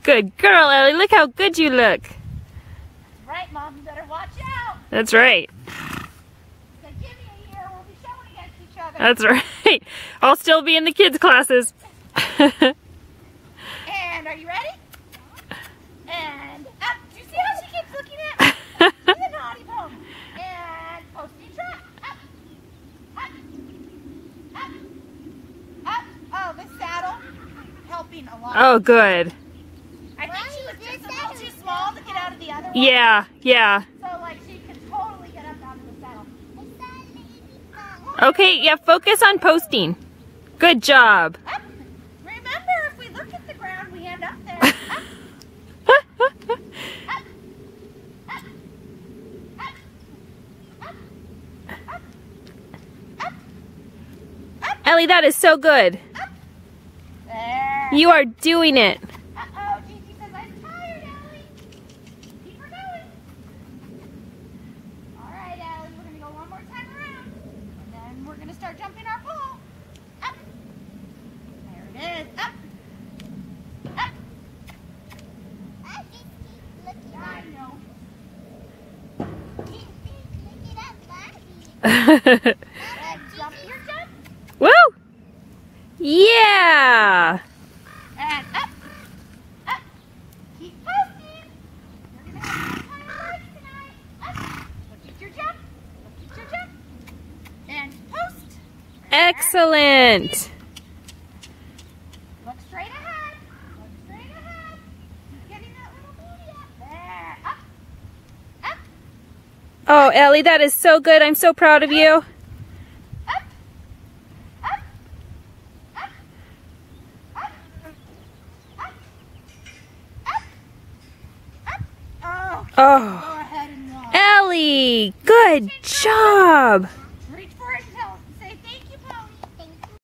Good girl, Ellie. Look how good you look. That's right, Mom. You better watch out. That's right. So give me a year. We'll be showing against each other. That's right. I'll still be in the kids' classes. And are you ready? And up. Do you see how she keeps looking at me? Do the naughty bone. And posting trap. Up. Up. Up. Up. Oh, this saddle helping a lot. Oh, good. I think she was just a little too small to get out of the other one. Yeah, yeah. So like she could totally get up out of the saddle. Okay, yeah, focus on posting. Good job. Up. Remember, if we look at the ground, we end up there. Up. Up. Up. Up. Up. Up. Up. Up. Ellie, that is so good. There. You are doing it. Uh-oh, Gigi says I'm tired, Ellie. Keep her going. All right, Ellie, we're going to go one more time around. And then we're going to start jumping our pole. Up. There it is. Up. Up. I just keep looking up. I know. Keep looking up, Bobby. And jump your jump. Woo! Yeah! And up. Up. Keep posting. You're going to have some kind of legs tonight. Up. Look at your jump. Look at your jump. And post. Excellent! Look straight ahead. Look straight ahead. Keep getting that little booty up. There. Up. Up. Oh, Ellie, that is so good. I'm so proud of you. Up. Up. Up. Up. Up. Up. Up. Oh. Oh, Go ahead and walk. Ellie, good job.